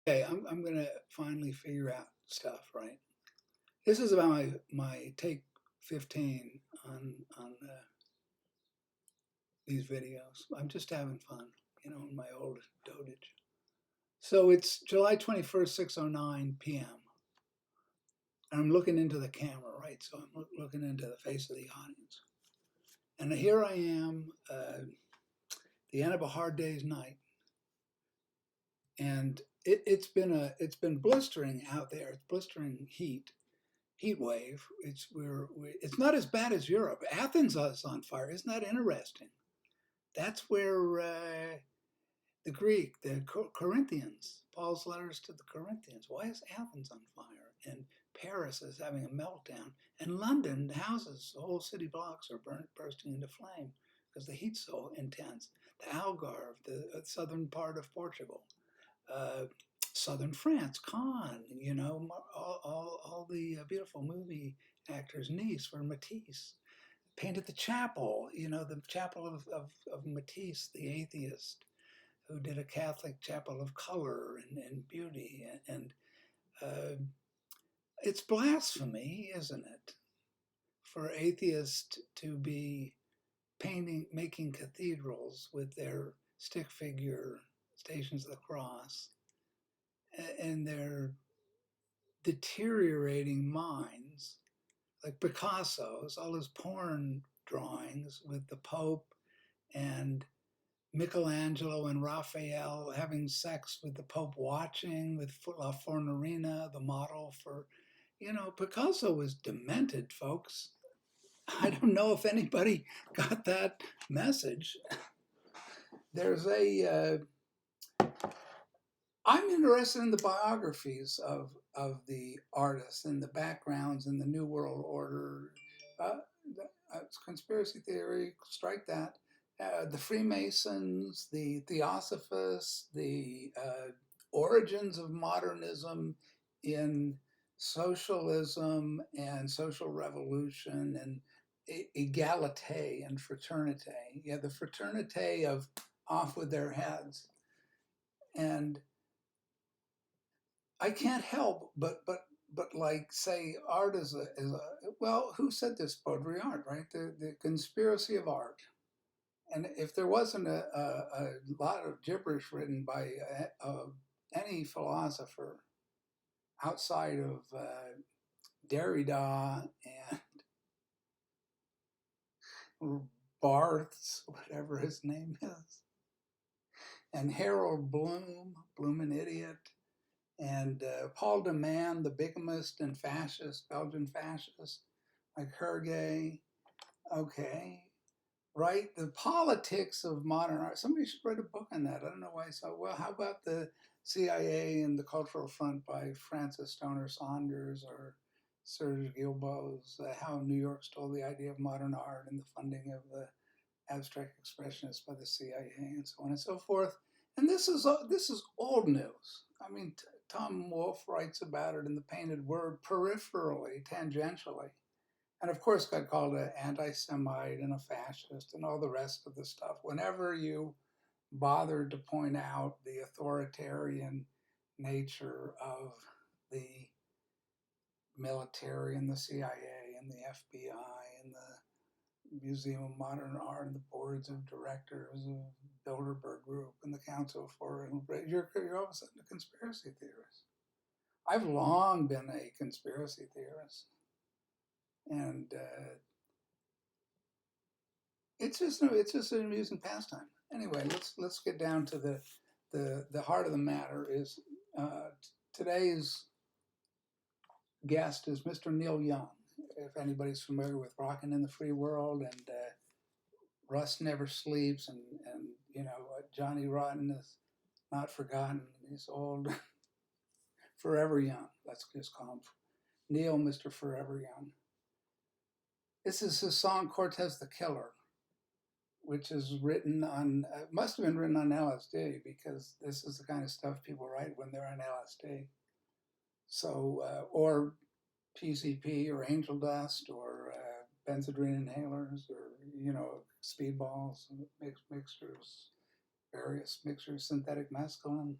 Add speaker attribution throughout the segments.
Speaker 1: Okay, I'm gonna finally figure out stuff, right? This is about my take 15 on these videos. I'm just having fun, in my old dotage. So it's July 21st, 6:09 p.m. And I'm looking into the camera, right? So I'm looking into the face of the audience. And here I am, the end of a hard day's night, and it's been blistering out there. It's blistering heat wave. It's not as bad as Europe. Athens is on fire. Isn't that interesting? That's where the Greek, the Corinthians, Paul's letters to the Corinthians. Why is Athens on fire? And Paris is having a meltdown. And London, the houses, the whole city blocks are bursting into flame because the heat's so intense. The Algarve, the southern part of Portugal, uh, southern France, Cannes, all the beautiful movie actors, Nice, where Matisse painted the chapel, the chapel of Matisse, the atheist, who did a Catholic chapel of color and beauty. And uh, it's blasphemy, isn't it, for atheists to be making cathedrals with their stick figure stations of the cross and their deteriorating minds, like Picasso's, all his porn drawings with the Pope and Michelangelo and Raphael having sex with the Pope watching, with La Fornerina, the model for, Picasso was demented, folks. I don't know if anybody got that message. There's I'm interested in the biographies of the artists and the backgrounds in the New World Order. Uh, it's conspiracy theory, strike that. The Freemasons, the Theosophists, the origins of modernism in socialism and social revolution and egalite and fraternite. Yeah, the fraternite of off with their heads. And I can't help but like say art is a well, who said this? Baudrillard, right? The conspiracy of art. And if there wasn't a lot of gibberish written by any philosopher outside of Derrida and Barthes, whatever his name is, and Harold Bloom, Bloomin' Idiot, and Paul de Man, the bigamist and fascist, Belgian fascist, like Hergé. Okay, right? The politics of modern art. Somebody should write a book on that. I don't know why. So, well, how about the CIA and the Cultural Front by Francis Stoner Saunders or Serge Gilbo's How New York Stole the Idea of Modern Art and the funding of the abstract expressionists by the CIA and so on and so forth. And this is old news. I mean, Tom Wolfe writes about it in the Painted Word peripherally, tangentially, and of course got called an anti-Semite and a fascist and all the rest of the stuff. Whenever you bothered to point out the authoritarian nature of the military and the CIA and the FBI and the Museum of Modern Art and the boards of directors of Bilderberg Group and the Council for you're all of a sudden a conspiracy theorist. I've long been a conspiracy theorist, and it's just an amusing pastime. Anyway, let's get down to the heart of the matter. Is today's guest is Mr. Neil Young. If anybody's familiar with Rockin' in the Free World and Rust Never Sleeps and Johnny Rotten is not forgotten. He's old, forever young. Let's just call him Neil, Mr. Forever Young. This is his song Cortez the Killer, which is written on, must have been written on LSD because this is the kind of stuff people write when they're on LSD. So, or PCP or angel dust or benzodrine inhalers or, speedballs, mixtures, various mixtures, synthetic mescaline.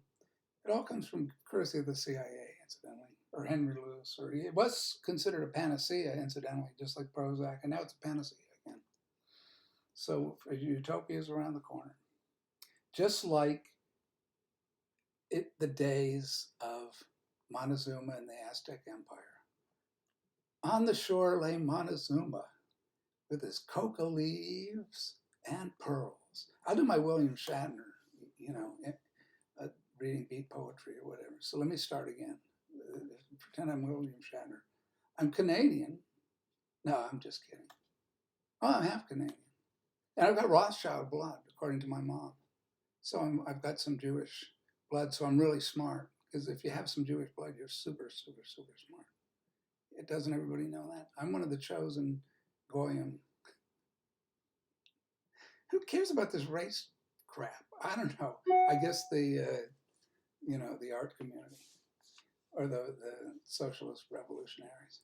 Speaker 1: It all comes from courtesy of the CIA, incidentally, or Henry Lewis, or it was considered a panacea, incidentally, just like Prozac, and now it's a panacea again. So utopia is around the corner. Just like the days of Montezuma and the Aztec Empire. On the shore lay Montezuma with his coca leaves and pearls. I'll do my William Shatner, reading beat poetry or whatever. So let me start again. Pretend I'm William Shatner. I'm Canadian. No, I'm just kidding. Oh, I'm half Canadian. And I've got Rothschild blood, according to my mom. So I've got some Jewish blood, so I'm really smart. Because if you have some Jewish blood, you're super, super, super smart. Doesn't everybody know that? I'm one of the chosen Goyim. Who cares about this race crap? I don't know. I guess the art community or the socialist revolutionaries.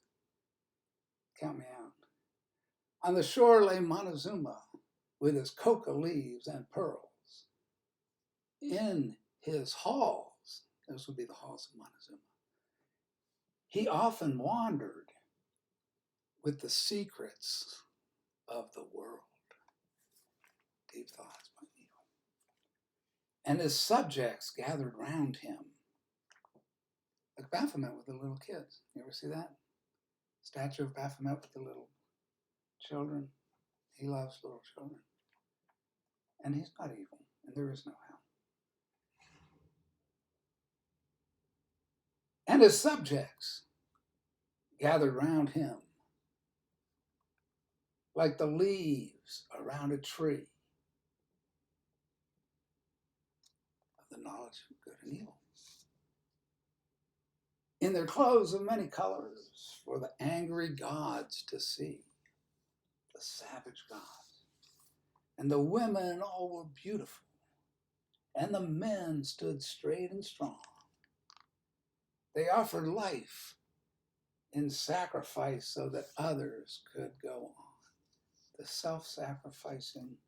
Speaker 1: Count me out. On the shore lay Montezuma with his coca leaves and pearls. In his halls, those would be the halls of Montezuma, he often wandered with the secrets of the world. Deep thoughts by Neil. And his subjects gathered round him. Like Baphomet with the little kids. You ever see that? Statue of Baphomet with the little children. He loves little children. And he's not evil, and there is no hell. And his subjects gathered round him like the leaves around a tree of the knowledge of good and evil. In their clothes of many colors for the angry gods to see, the savage gods. And the women all were beautiful, and the men stood straight and strong. They offered life in sacrifice so that others could go on. The self-sacrificing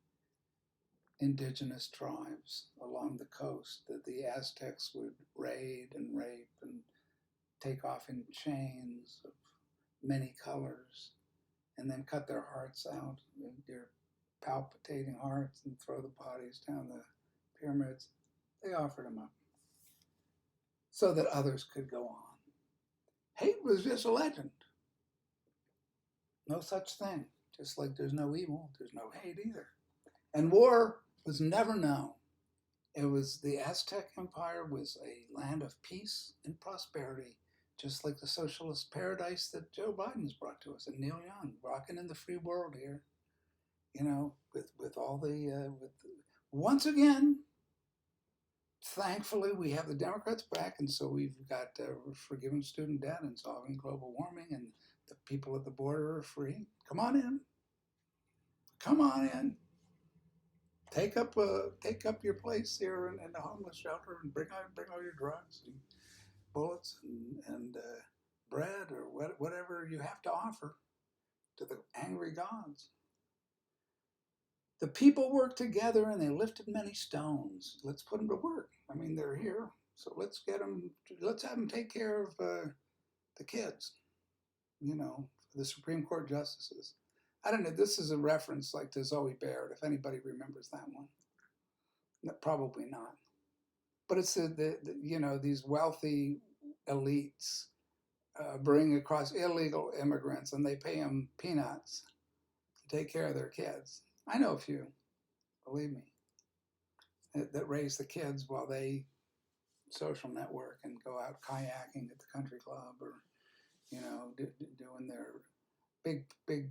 Speaker 1: indigenous tribes along the coast that the Aztecs would raid and rape and take off in chains of many colors and then cut their hearts out, their palpitating hearts, and throw the bodies down the pyramids. They offered them up so that others could go on. Hate was just a legend. No such thing. Just like there's no evil, there's no hate either. And war was never known. It was the Aztec Empire was a land of peace and prosperity, just like the socialist paradise that Joe Biden's brought to us, and Neil Young, rocking in the free world here. With all the once again, thankfully we have the Democrats back, and so we've got forgiving student debt and solving global warming, and the people at the border are free. Come on in. Come on in. Take up your place here in the homeless shelter and bring all your drugs and bullets and bread or whatever you have to offer to the angry gods. The people worked together and they lifted many stones. Let's put them to work. I mean, they're here, so let's have them take care of the kids. The Supreme Court justices. I don't know. This is a reference like to Zoe Baird, if anybody remembers that one. No, probably not. But it's these wealthy elites bring across illegal immigrants, and they pay them peanuts to take care of their kids. I know a few, believe me, that raise the kids while they social network and go out kayaking at the country club, or doing their big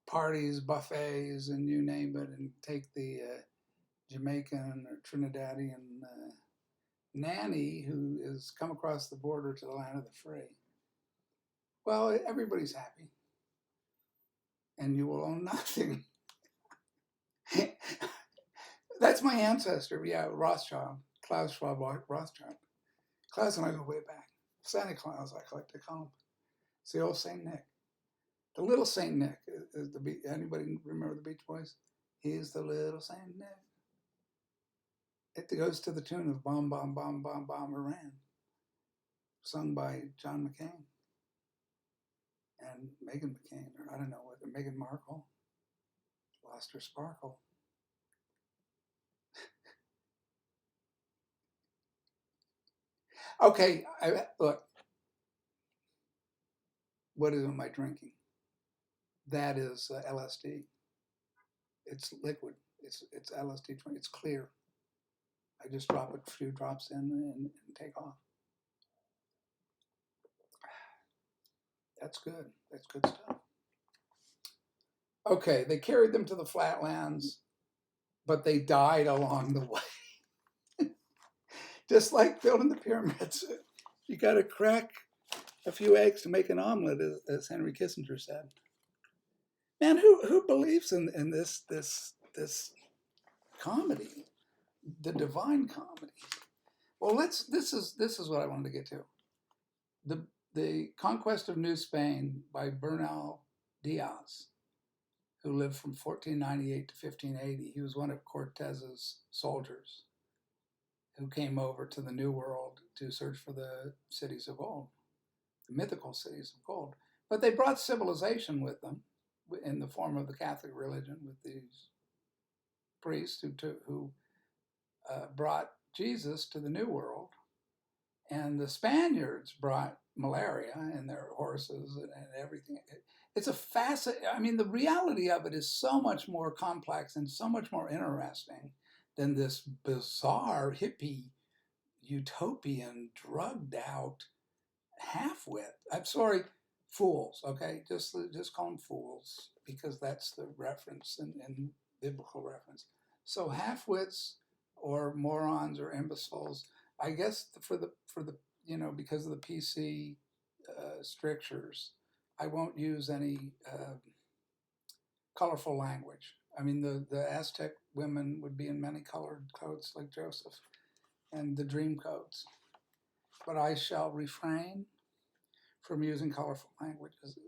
Speaker 1: parties, buffets, and you name it, and take the Jamaican or Trinidadian nanny who has come across the border to the land of the free. Well, everybody's happy, and you will own nothing. That's my ancestor, yeah, Rothschild, Klaus Schwab Rothschild. Klaus and I go way back. Santa Claus, I like to call him. It's the old Saint Nick. The little Saint Nick is anybody remember the Beach Boys? He's the little Saint Nick. It goes to the tune of Bomb, Bomb, Bomb, Bomb, Bomb Iran, sung by John McCain and Meghan McCain, or I don't know whether Meghan Markle lost her sparkle. Okay, look, what am I drinking? That is LSD. It's liquid. It's LSD. It's clear. I just drop a few drops in and take off. That's good. That's good stuff. Okay, they carried them to the flatlands, but they died along the way. Just like building the pyramids. You got to crack a few eggs to make an omelet, as Henry Kissinger said. Man, who believes in this comedy, the divine comedy? Well, this is what I wanted to get to. The Conquest of New Spain by Bernal Diaz, who lived from 1498 to 1580. He was one of Cortez's soldiers who came over to the New World to search for the cities of gold, the mythical cities of gold. But they brought civilization with them in the form of the Catholic religion, with these priests who brought Jesus to the New World. And the Spaniards brought malaria in their horses and everything. It's a I mean, the reality of it is so much more complex and so much more interesting than this bizarre hippie, utopian, drugged out half-wit. I'm sorry, fools, okay? Just call them fools, because that's the reference in biblical reference. So half-wits or morons or imbeciles, I guess for the because of the PC strictures, I won't use any colorful language. I mean, the Aztec women would be in many colored coats like Joseph, and the dream coats. But I shall refrain from using colorful languages.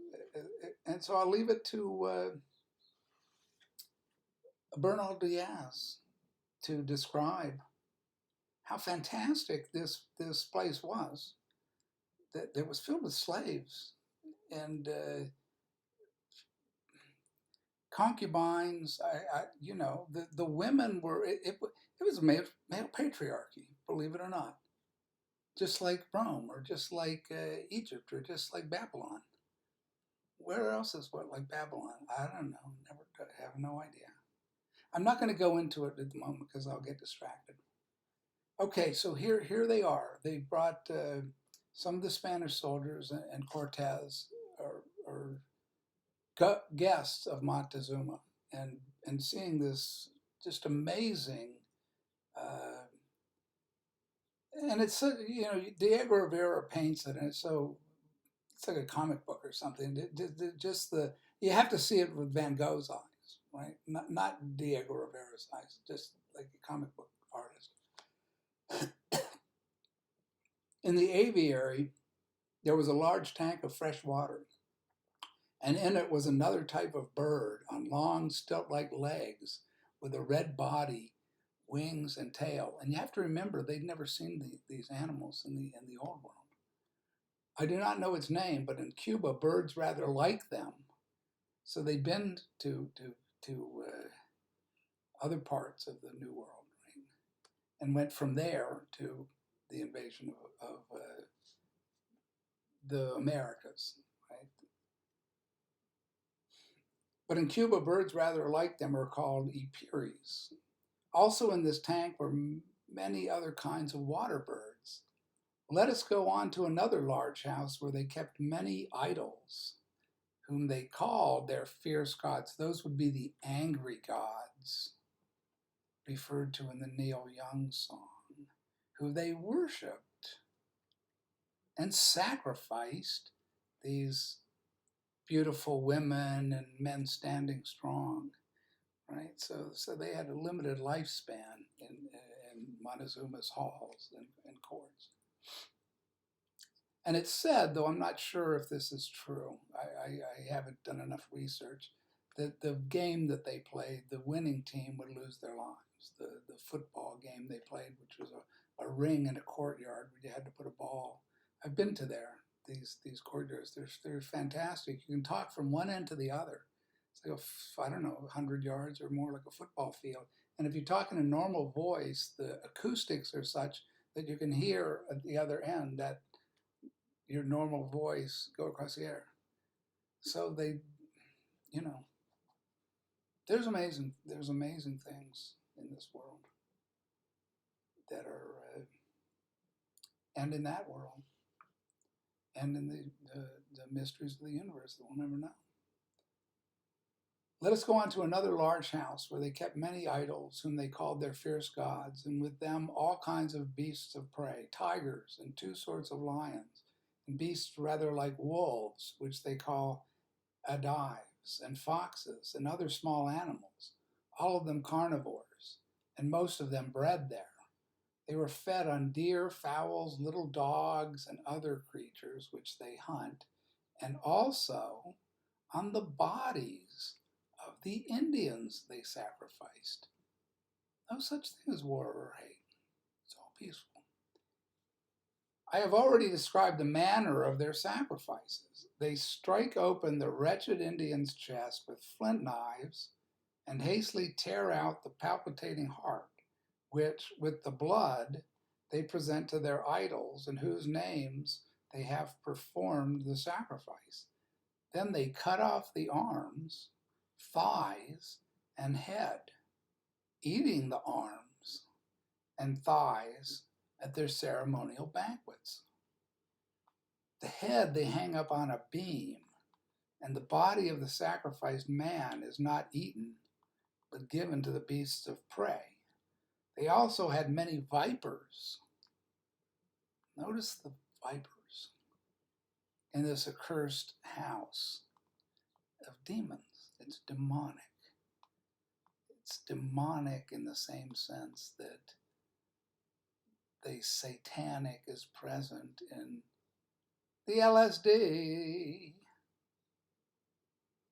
Speaker 1: And so I'll leave it to Bernal Diaz to describe how fantastic this place was. That was filled with slaves and concubines. The women were, it was a male patriarchy, believe it or not. Just like Rome, or just like Egypt, or just like Babylon. Where else is what like Babylon? I don't know. Have no idea. I'm not going to go into it at the moment because I'll get distracted. Okay, so here they are. They brought some of the Spanish soldiers and Cortez or guests of Montezuma, and seeing this just amazing. And it's Diego Rivera paints it, and it's like a comic book or something. You have to see it with Van Gogh's eyes, right? Not Diego Rivera's eyes, just like a comic book artist. In the aviary, there was a large tank of fresh water, and in it was another type of bird on long stilt-like legs with a red body, wings, and tail. And you have to remember, they'd never seen these animals in the old world. I do not know its name, but in Cuba, birds rather like them. So they'd been to other parts of the New World, right? And went from there to the invasion of the Americas, right? But in Cuba, birds rather like them are called epeires. Also in this tank were many other kinds of water birds. Let us go on to another large house where they kept many idols, whom they called their fierce gods. Those would be the angry gods, referred to in the Neil Young song, who they worshipped and sacrificed these beautiful women and men standing strong, right? So they had a limited lifespan in Montezuma's halls and courts. And it's said, though I'm not sure if this is true, I haven't done enough research, that the game that they played, the winning team would lose their lives. the football game they played, which was a ring in a courtyard where you had to put a ball. I've been to these courtyards. They're fantastic. You can talk from one end to the other. It's like I don't know, 100 yards or more, like a football field. And if you talk in a normal voice, the acoustics are such that you can hear at the other end that your normal voice go across the air. So they, you know, there's amazing things in this world that are, and in that world, and in the mysteries of the universe that we'll never know. Let us go on to another large house where they kept many idols whom they called their fierce gods, and with them all kinds of beasts of prey, tigers and two sorts of lions, and beasts rather like wolves, which they call adives, and foxes, and other small animals, all of them carnivores, and most of them bred there. They were fed on deer, fowls, little dogs, and other creatures which they hunt, and also on the bodies of the Indians they sacrificed. No such thing as war or hate. It's all peaceful. I have already described the manner of their sacrifices. They strike open the wretched Indian's chest with flint knives and hastily tear out the palpitating heart, which, with the blood, they present to their idols in whose names they have performed the sacrifice. Then they cut off the arms, thighs, and head, eating the arms and thighs at their ceremonial banquets. The head they hang up on a beam, and the body of the sacrificed man is not eaten, but given to the beasts of prey. They also had many vipers. Notice the vipers in this accursed house of demons. It's demonic. It's demonic in the same sense that the satanic is present in the LSD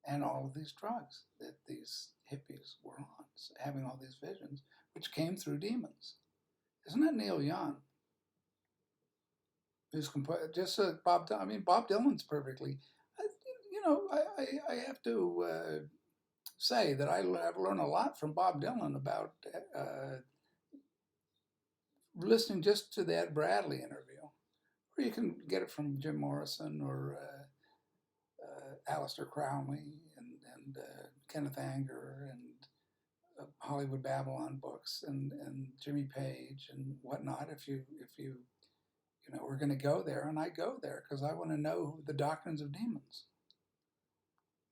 Speaker 1: and all of these drugs that these hippies were on, having all these visions, which came through demons. Isn't that Neil Young? Who's just Bob Dylan's perfectly. I have to say that I've learned a lot from Bob Dylan about listening just to the Ed Bradley interview, or you can get it from Jim Morrison or Aleister Crowley and Kenneth Anger and Hollywood Babylon books and Jimmy Page and whatnot. If you we're going to go there, and I go there because I want to know the doctrines of demons.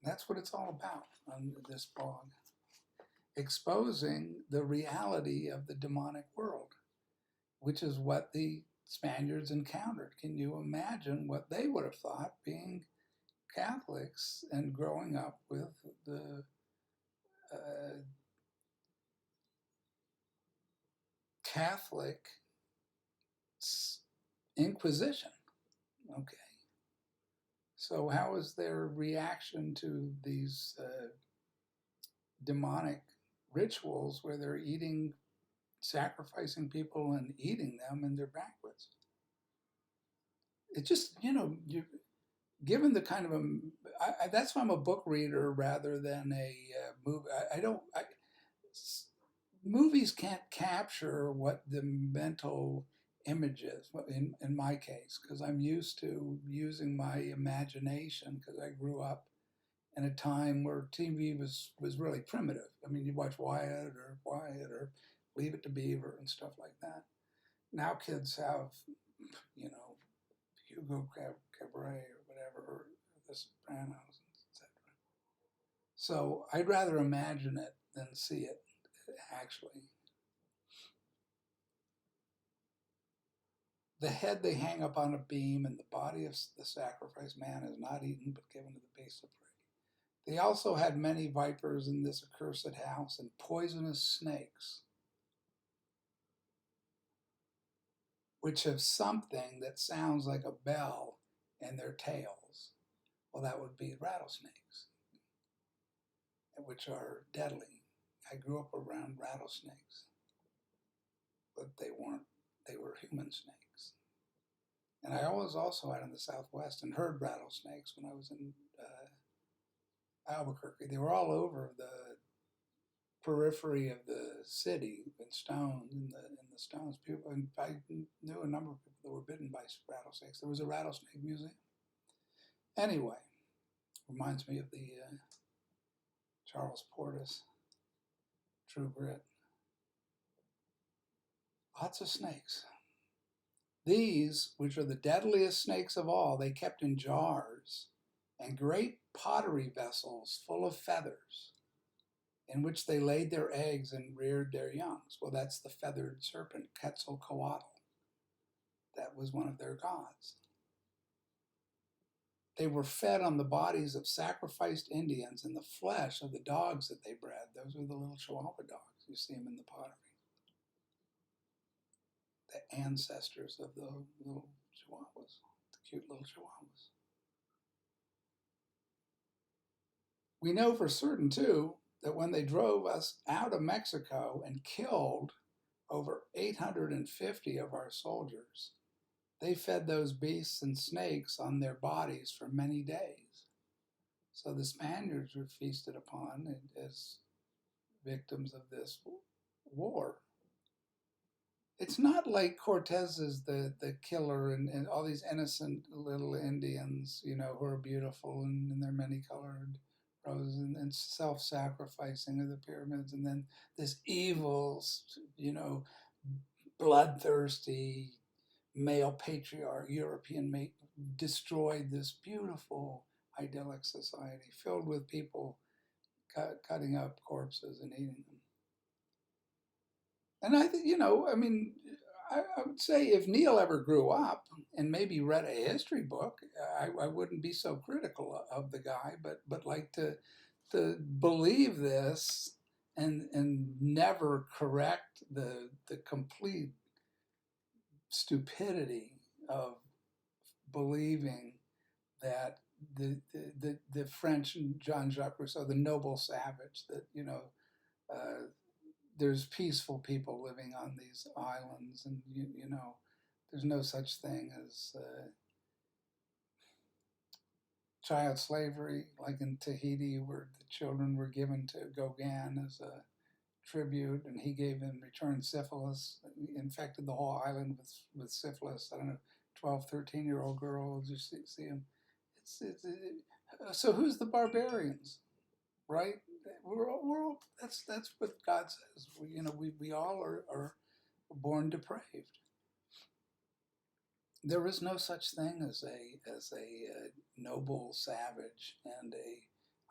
Speaker 1: That's what it's all about on this blog. Exposing the reality of the demonic world, which is what the Spaniards encountered. Can you imagine what they would have thought being Catholics and growing up with the Catholic Inquisition? Okay. So how is their reaction to these demonic rituals where they're sacrificing people and eating them in their banquets? It just, given the kind of that's why I'm a book reader rather than a movie. Movies can't capture what the mental image is, in my case, because I'm used to using my imagination because I grew up in a time where TV was really primitive. I mean, you watch Wyatt or Leave It to Beaver and stuff like that. Now kids have, Hugo Cabret or whatever, or The Sopranos, etc. So I'd rather imagine it than see it, actually. The head they hang up on a beam, and the body of the sacrificed man is not eaten but given to the beasts of prey. They also had many vipers in this accursed house, and poisonous snakes, which have something that sounds like a bell in their tails. Well, that would be rattlesnakes, which are deadly. I grew up around rattlesnakes. but they weren't. They were human snakes. And I was also out in the Southwest and heard rattlesnakes when I was in Albuquerque. They were all over the periphery of the city in stones, in the stones. People, and I knew a number of people that were bitten by rattlesnakes. There was a rattlesnake museum. Anyway, reminds me of the Charles Portis True Grit. Lots of snakes. These, which are the deadliest snakes of all, they kept in jars and great pottery vessels full of feathers, in which they laid their eggs and reared their youngs. Well, that's the feathered serpent, Quetzalcoatl. That was one of their gods. They were fed on the bodies of sacrificed Indians and the flesh of the dogs that they bred. Those were the little Chihuahua dogs. You see them in the pottery. The ancestors of the little Chihuahuas, the cute little Chihuahuas. We know for certain, too, that when they drove us out of Mexico and killed over 850 of our soldiers, they fed those beasts and snakes on their bodies for many days. So the Spaniards were feasted upon as victims of this war. It's not like Cortez is the killer and all these innocent little Indians, you know, who are beautiful and in their many-colored robes and self-sacrificing of the pyramids, and then this evil, you know, bloodthirsty male patriarch, European mate, destroyed this beautiful idyllic society filled with people cutting up corpses and eating them. And I think, you know, I mean, I would say if Neil ever grew up and maybe read a history book, I wouldn't be so critical of the guy, but like to believe this and never correct the complete stupidity of believing that the French Jean-Jacques Rousseau, the noble savage, that, you know, there's peaceful people living on these islands, and you know, there's no such thing as child slavery, like in Tahiti, where the children were given to Gauguin as a tribute, and he gave in return syphilis. He infected the whole island with syphilis. I don't know, 12, 13-year-old girl, just see him. So who's the barbarians, right? We're all that's what God says. We all are born depraved. There is no such thing as a noble savage and a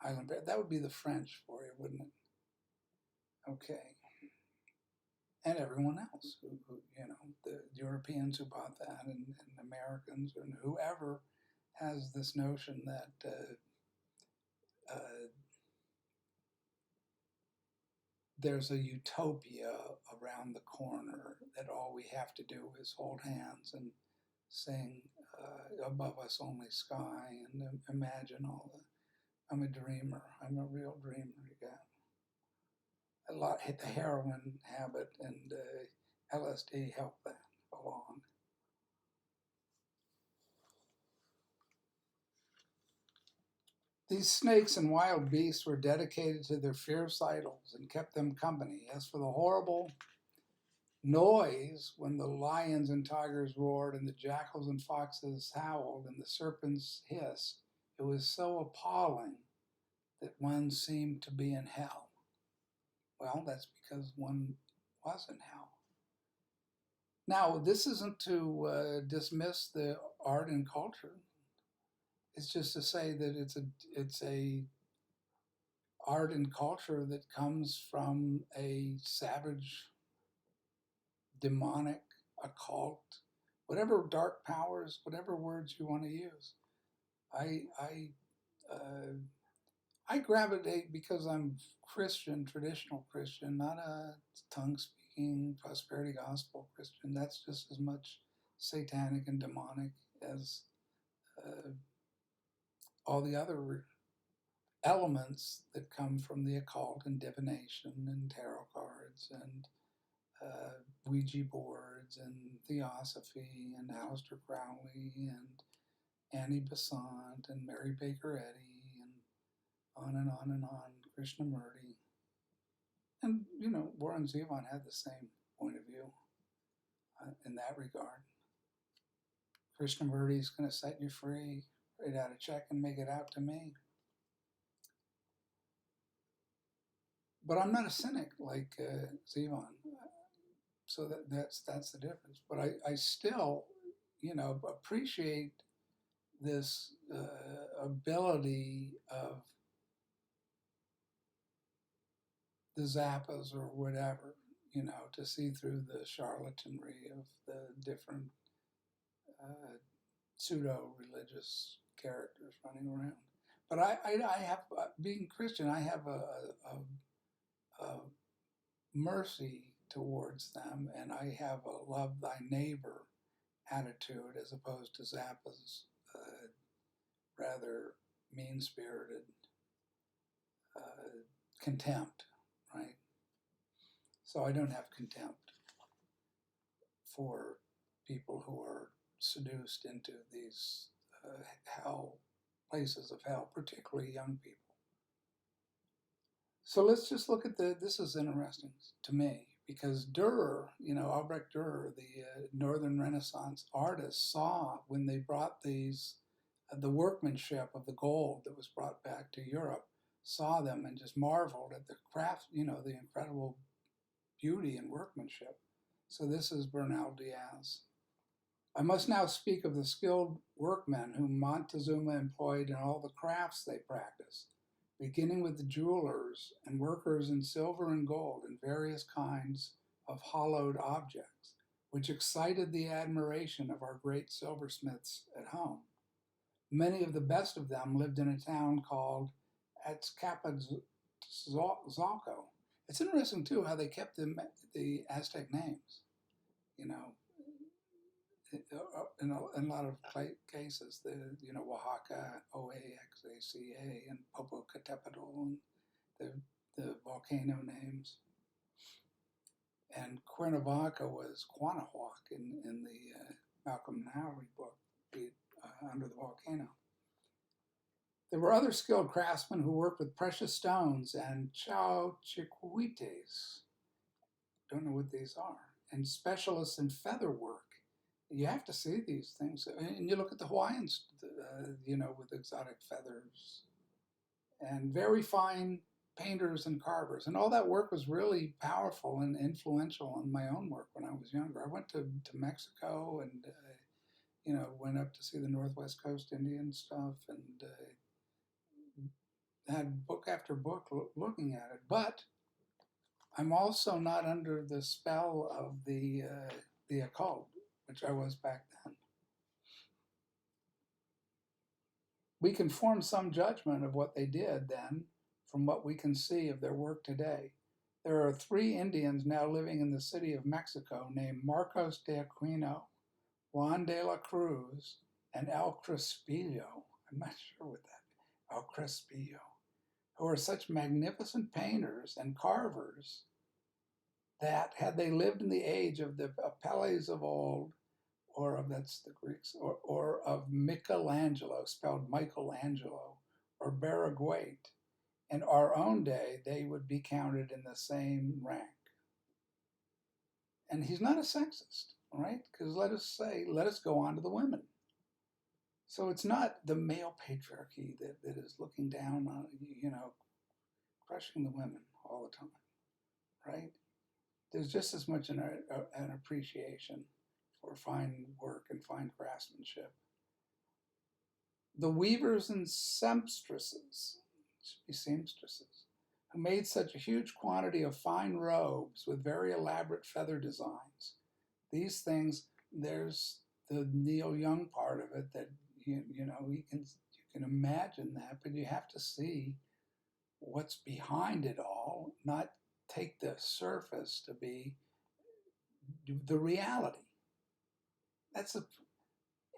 Speaker 1: island bear. That would be the French for you, wouldn't it? Okay. And everyone else who you know, the Europeans who bought that, and Americans, and whoever has this notion that there's a utopia around the corner, that all we have to do is hold hands and sing above us only sky, and imagine all the, I'm a dreamer, I'm a real dreamer. You got a lot, hit the heroin habit, and LSD helped that along. These snakes and wild beasts were dedicated to their fierce idols and kept them company. As for the horrible noise when the lions and tigers roared and the jackals and foxes howled and the serpents hissed, it was so appalling that one seemed to be in hell. Well, that's because one was in hell. Now, this isn't to dismiss the art and culture. It's just to say that it's a art and culture that comes from a savage, demonic, occult, whatever dark powers, whatever words you want to use. I gravitate because I'm Christian, traditional Christian, not a tongue-speaking prosperity gospel Christian. That's just as much satanic and demonic as all the other elements that come from the occult and divination and tarot cards and Ouija boards and Theosophy and Aleister Crowley and Annie Besant and Mary Baker Eddy and on and on and on, Krishnamurti. And, Warren Zevon had the same point of view in that regard. Krishnamurti is going to set you free, write out a check and make it out to me. But I'm not a cynic like Zevon. So that's the difference. But I still, appreciate this ability of the Zappas or whatever, to see through the charlatanry of the different pseudo-religious characters running around. But I have, being Christian, I have a mercy towards them, and I have a love thy neighbor attitude as opposed to Zappa's rather mean-spirited contempt, right? So I don't have contempt for people who are seduced into these places of hell, particularly young people. So let's just look at this is interesting to me, because Dürer, Albrecht Dürer, the Northern Renaissance artist, saw when they brought the workmanship of the gold that was brought back to Europe, saw them and just marveled at the craft, the incredible beauty and workmanship. So this is Bernal Diaz. I must now speak of the skilled workmen whom Montezuma employed in all the crafts they practiced, beginning with the jewelers and workers in silver and gold and various kinds of hollowed objects, which excited the admiration of our great silversmiths at home. Many of the best of them lived in a town called Azcapotzalco. It's interesting, too, how they kept the Aztec names, in a lot of cases, Oaxaca, Oaxaca, and Popocatépetl, and the volcano names. And Cuernavaca was Quanahuac in the Malcolm Lowry book, Under the Volcano. There were other skilled craftsmen who worked with precious stones and chalchiquites. Don't know what these are. And specialists in feather work. You have to see these things. And you look at the Hawaiians, with exotic feathers. And very fine painters and carvers. And all that work was really powerful and influential in my own work when I was younger. I went to Mexico and, went up to see the Northwest Coast Indian stuff and had book after book looking at it. But I'm also not under the spell of the occult, which I was back then. We can form some judgment of what they did then from what we can see of their work today. There are 3 Indians now living in the city of Mexico named Marcos de Aquino, Juan de la Cruz, and El Crespillo. I'm not sure what that is. El Crespillo, who are such magnificent painters and carvers that had they lived in the age of the Apelles of old, or of, that's the Greeks, or of Michelangelo, spelled Michelangelo, or Barraguete, in our own day, they would be counted in the same rank. And he's not a sexist, right? Because let us go on to the women. So it's not the male patriarchy that is looking down on, crushing the women all the time, right? There's just as much an appreciation for fine work and fine craftsmanship. The weavers and seamstresses, who made such a huge quantity of fine robes with very elaborate feather designs. These things, there's the Neil Young part of it that you can imagine that, but you have to see what's behind it all, not take the surface to be the reality.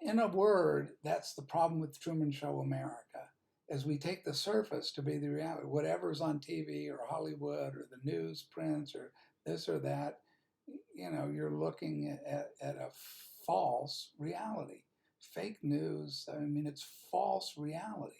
Speaker 1: In a word, that's the problem with Truman Show America, is we take the surface to be the reality. Whatever's on TV or Hollywood or the news prints or this or that, you're looking at a false reality. Fake news, I mean, it's false reality.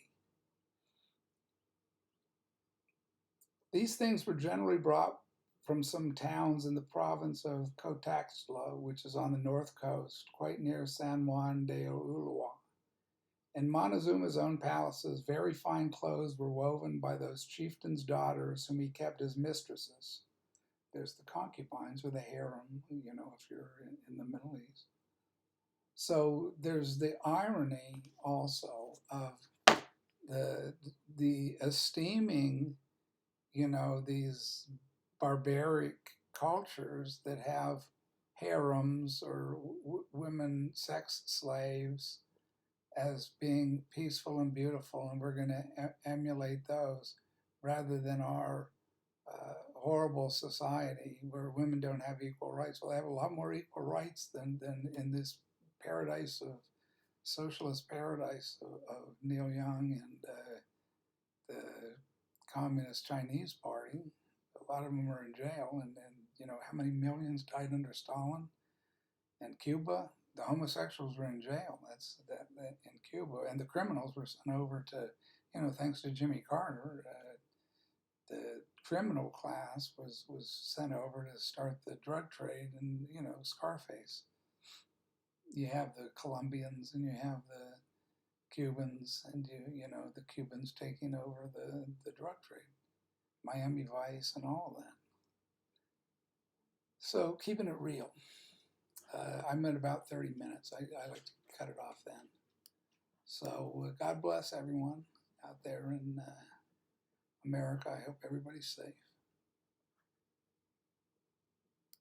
Speaker 1: These things were generally brought from some towns in the province of Cotaxtla, which is on the north coast, quite near San Juan de Ulua. In Montezuma's own palaces, very fine clothes were woven by those chieftains' daughters whom he kept as mistresses. There's the concubines or the harem, if you're in the Middle East. So there's the irony also of the esteeming, these barbaric cultures that have harems or women sex slaves as being peaceful and beautiful, and we're going to emulate those rather than our horrible society where women don't have equal rights. Well, they have a lot more equal rights than in this paradise of socialist paradise of Neil Young and the Communist Chinese Party. A lot of them are in jail, and how many millions died under Stalin? And Cuba, the homosexuals were in jail. That's that in Cuba, and the criminals were sent over to, thanks to Jimmy Carter, the criminal class was sent over to start the drug trade, and Scarface. You have the Colombians and you have the Cubans, and the Cubans taking over the drug trade, Miami Vice, and all of that. So keeping it real. I'm at about 30 minutes. I like to cut it off then. So God bless everyone out there in America. I hope everybody's safe.